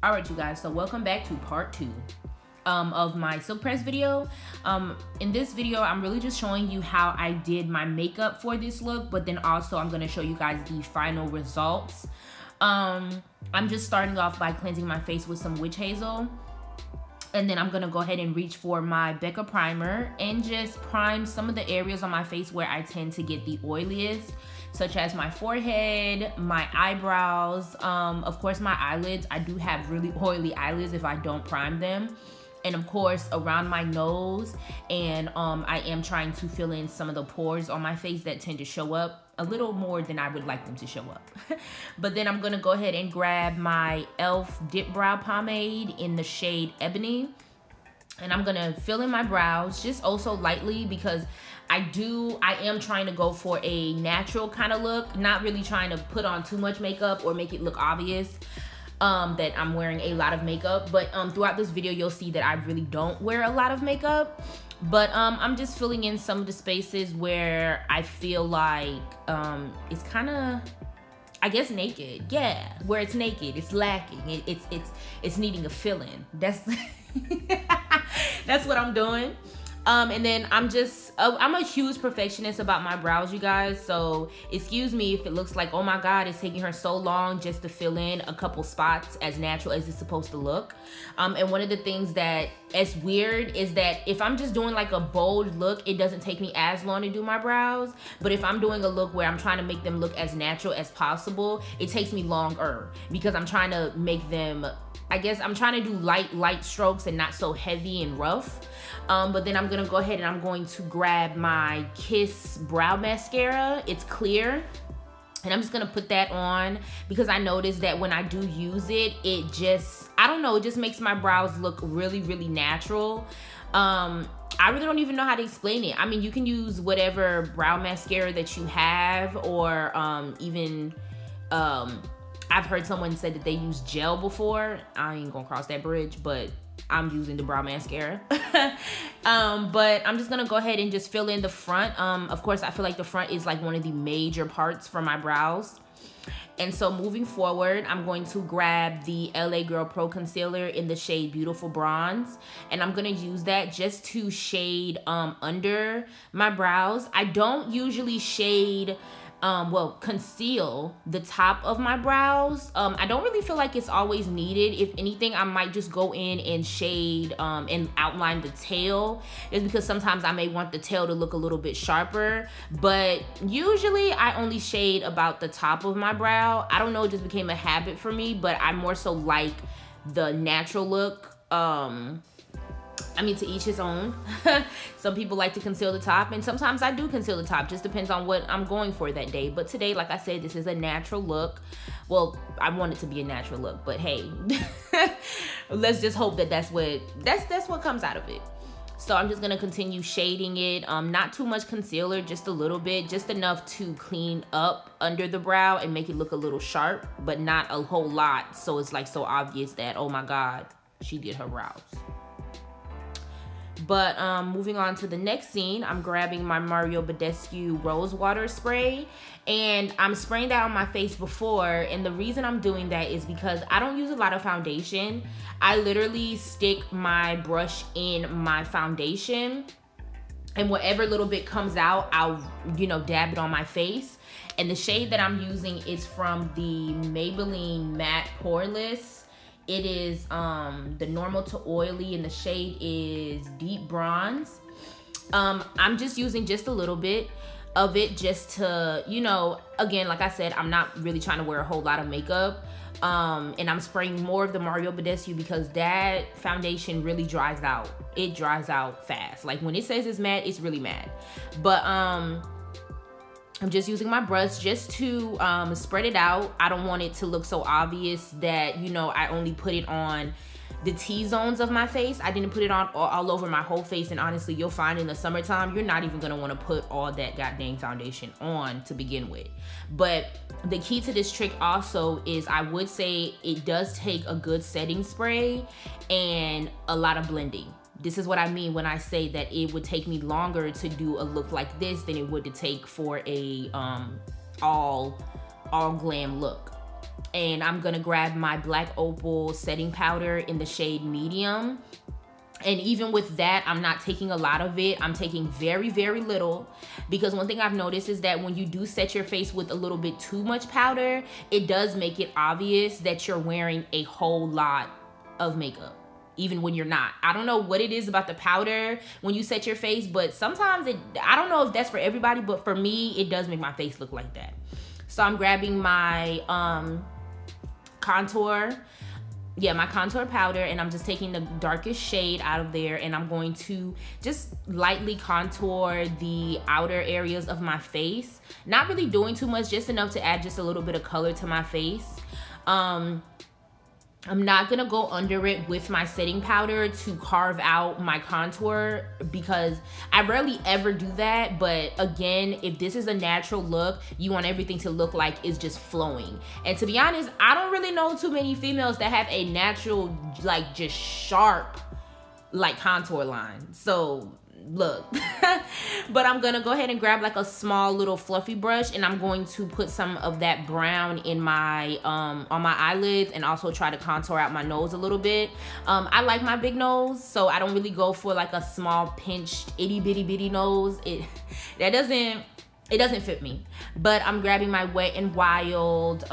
All right, you guys, so welcome back to part 2 of my silk press video. In this video, I'm really just showing you how I did my makeup for this look, but then also I'm going to show you guys the final results. I'm just starting off by cleansing my face with some witch hazel. And then I'm going to go ahead and reach for my Becca primer and just prime some of the areas on my face where I tend to get the oiliest, such as my forehead, my eyebrows, of course my eyelids. I do have really oily eyelids if I don't prime them. And of course around my nose, and I am trying to fill in some of the pores on my face that tend to show up a little more than I would like them to show up. But then I'm gonna go ahead and grab my e.l.f. Dip Brow Pomade in the shade Ebony. And I'm gonna fill in my brows just also lightly, because I am trying to go for a natural kind of look, not really trying to put on too much makeup or make it look obvious that I'm wearing a lot of makeup. But throughout this video, you'll see that I really don't wear a lot of makeup. But I'm just filling in some of the spaces where I feel like it's kind of, I guess, naked. Yeah, where it's naked, it's lacking, it's needing a fill-in. That's that's what I'm doing. And then I'm a huge perfectionist about my brows, you guys. So excuse me if it looks like, oh my God, it's taking her so long just to fill in a couple spots as natural as it's supposed to look. And one of the things that is weird is that if I'm just doing like a bold look, it doesn't take me as long to do my brows. But if I'm doing a look where I'm trying to make them look as natural as possible, it takes me longer, because I'm trying to make them, I guess I'm trying to do light strokes and not so heavy and rough. But then I'm gonna go ahead and I'm going to grab my Kiss Brow Mascara. It's clear. And I'm just gonna put that on, because I noticed that when I do use it, it just, I don't know, it just makes my brows look really, really natural. I really don't even know how to explain it. I mean, you can use whatever brow mascara that you have, or even, I've heard someone said that they use gel before. I ain't gonna cross that bridge, but I'm using the brow mascara. But I'm just gonna go ahead and just fill in the front. Of course, I feel like the front is like one of the major parts for my brows. And so moving forward, I'm going to grab the LA Girl Pro Concealer in the shade Beautiful Bronze. And I'm gonna use that just to shade under my brows. I don't usually shade, conceal the top of my brows. I don't really feel like it's always needed. If anything, I might just go in and shade and outline the tail, just because sometimes I may want the tail to look a little bit sharper. But usually I only shade about the top of my brow. I don't know, it just became a habit for me, but I more so like the natural look. I mean, to each his own. Some people like to conceal the top, and sometimes I do conceal the top. Just depends on what I'm going for that day. But today, like I said, this is a natural look. Well, I want it to be a natural look, but hey, let's just hope that that's what comes out of it. So I'm just gonna continue shading it. Not too much concealer, just a little bit, just enough to clean up under the brow and make it look a little sharp, but not a whole lot, so it's like so obvious that, oh my God, she did her brows. But moving on to the next scene, I'm grabbing my Mario Badescu Rose Water Spray, and I'm spraying that on my face before. And the reason I'm doing that is because I don't use a lot of foundation. I literally stick my brush in my foundation, and whatever little bit comes out, I'll, dab it on my face. And the shade that I'm using is from the Maybelline Matte Poreless. It is the normal to oily, and the shade is Deep Bronze. I'm just using just a little bit of it just to, again, like I said, I'm not really trying to wear a whole lot of makeup. And I'm spraying more of the Mario Badescu because that foundation really dries out. It dries out fast. Like when it says it's matte, it's really matte. But I'm just using my brush just to spread it out. I don't want it to look so obvious that, I only put it on the T-zones of my face. I didn't put it on all over my whole face. And honestly, you'll find in the summertime, you're not even gonna wanna put all that goddamn foundation on to begin with. But the key to this trick also is, I would say it does take a good setting spray and a lot of blending. This is what I mean when I say that it would take me longer to do a look like this than it would to take for a all glam look. And I'm gonna grab my black opal setting powder in the shade medium. And even with that, I'm not taking a lot of it. I'm taking very, very little, because one thing I've noticed is that when you do set your face with a little bit too much powder, it does make it obvious that you're wearing a whole lot of makeup, even when you're not. I don't know what it is about the powder when you set your face, but sometimes I don't know if that's for everybody, but for me, it does make my face look like that. So I'm grabbing my contour. Yeah, my contour powder, and I'm just taking the darkest shade out of there, and I'm going to just lightly contour the outer areas of my face. Not really doing too much, just enough to add just a little bit of color to my face. I'm not gonna go under it with my setting powder to carve out my contour, because I rarely ever do that. But again, if this is a natural look, you want everything to look like it's just flowing. And to be honest, I don't really know too many females that have a natural, like, just sharp, like, contour line. So look. But I'm gonna go ahead and grab like a small little fluffy brush, and I'm going to put some of that brown in my on my eyelids, and also try to contour out my nose a little bit. I like my big nose, so I don't really go for like a small pinched itty bitty nose. It doesn't fit me. But I'm grabbing my Wet n Wild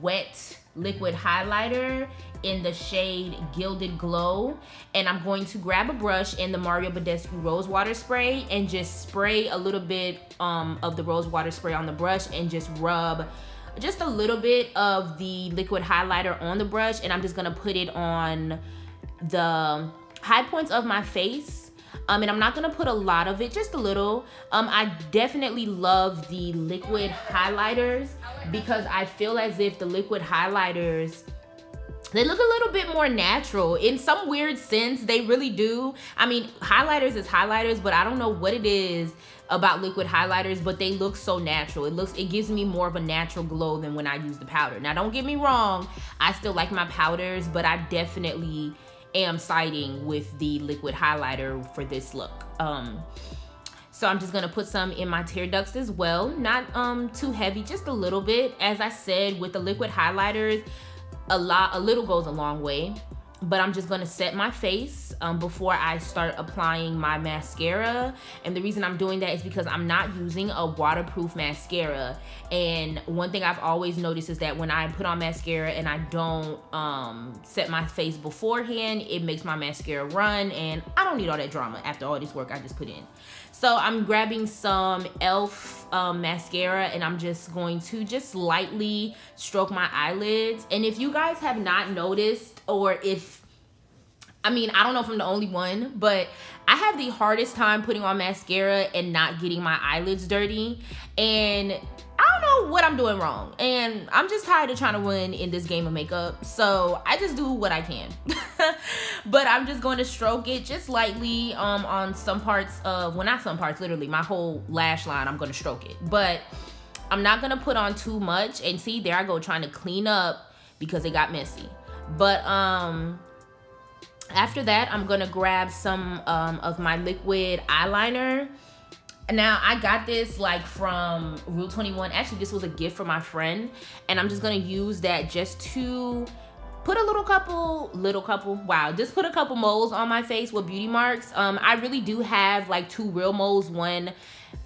wet liquid highlighter in the shade Gilded Glow, and I'm going to grab a brush in the Mario Badescu Rose Water Spray and just spray a little bit of the rose water spray on the brush, and just rub just a little bit of the liquid highlighter on the brush, and I'm just gonna put it on the high points of my face. And I'm not gonna put a lot of it, just a little. I definitely love the liquid highlighters, because I feel as if the liquid highlighters, they look a little bit more natural in some weird sense. They really do. I mean, highlighters is highlighters, but I don't know what it is about liquid highlighters, but they look so natural. It gives me more of a natural glow than when I use the powder. Now, don't get me wrong, I still like my powders, but I definitely am siding with the liquid highlighter for this look. So I'm just gonna put some in my tear ducts as well. Not too heavy, just a little bit. As I said, with the liquid highlighters, a little goes a long way. But I'm just gonna set my face before I start applying my mascara. And the reason I'm doing that is because I'm not using a waterproof mascara. And one thing I've always noticed is that when I put on mascara and I don't set my face beforehand, it makes my mascara run, and I don't need all that drama after all this work I just put in. So I'm grabbing some e.l.f. mascara, and I'm just going to just lightly stroke my eyelids. And if you guys have not noticed, or if, I mean, I don't know if I'm the only one, but I have the hardest time putting on mascara and not getting my eyelids dirty. And I don't know what I'm doing wrong, and I'm just tired of trying to win in this game of makeup, so I just do what I can. But I'm just going to stroke it just lightly on some parts of, well, not some parts, literally my whole lash line. I'm going to stroke it, but I'm not going to put on too much. And see, there I go trying to clean up because it got messy. But after that, I'm going to grab some of my liquid eyeliner. Now, I got this like from Rule 21. Actually, this was a gift from my friend, and I'm just gonna use that just to put a just put a couple moles on my face with beauty marks. I really do have like two real moles, one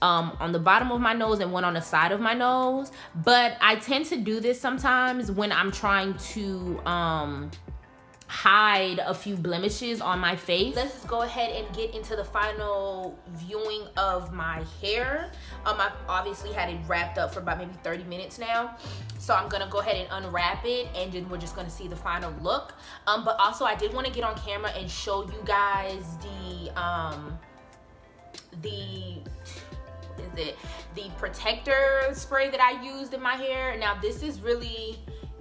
on the bottom of my nose and one on the side of my nose. But I tend to do this sometimes when I'm trying to hide a few blemishes on my face. Let's just go ahead and get into the final viewing of my hair. I've obviously had it wrapped up for about maybe 30 minutes now, so I'm gonna go ahead and unwrap it, and then we're just gonna see the final look. But also, I did want to get on camera and show you guys the protector spray that I used in my hair. Now, this is really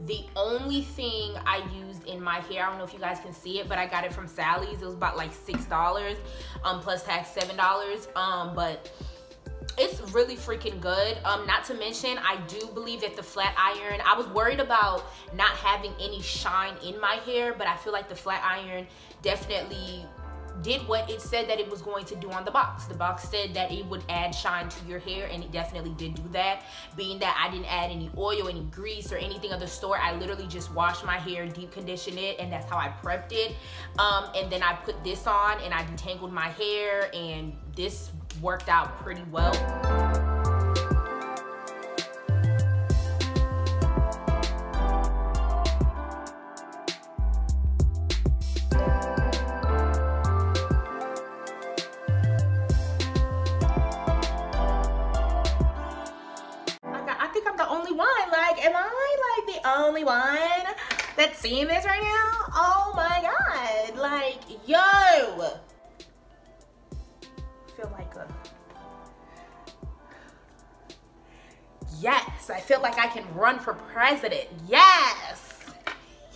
the only thing I used in my hair. I don't know if you guys can see it, but I got it from Sally's. It was about like $6 plus tax $7. But it's really freaking good. Not to mention, I do believe that the flat iron, I was worried about not having any shine in my hair, but I feel like the flat iron definitely did what it said that it was going to do on the box. The box said that it would add shine to your hair, and it definitely did do that. Being that I didn't add any oil, any grease, or anything of the sort, I literally just washed my hair, deep conditioned it, and that's how I prepped it. And then I put this on and I detangled my hair, and this worked out pretty well. Only one that's seeing this right now? Oh my god, like, yo, I feel like yes, I feel like I can run for president. Yes,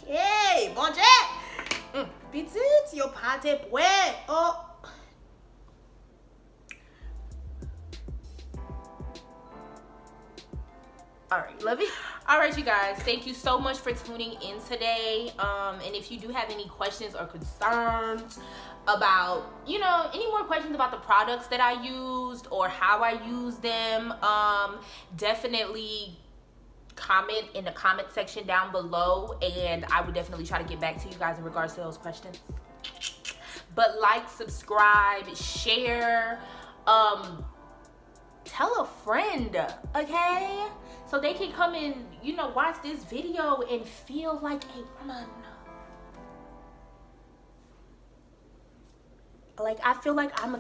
yay, bon Dieu. Petite, yo pate ouais. Oh, all right, love it. All right, you guys, thank you so much for tuning in today. And if you do have any questions or concerns about, you know, any more questions about the products that I used or how I used them, definitely comment in the comment section down below, and I would definitely try to get back to you guys in regards to those questions. But like, subscribe, share, tell a friend, okay? So they can come and, you know, watch this video and feel like a woman. Like, I feel like I'm a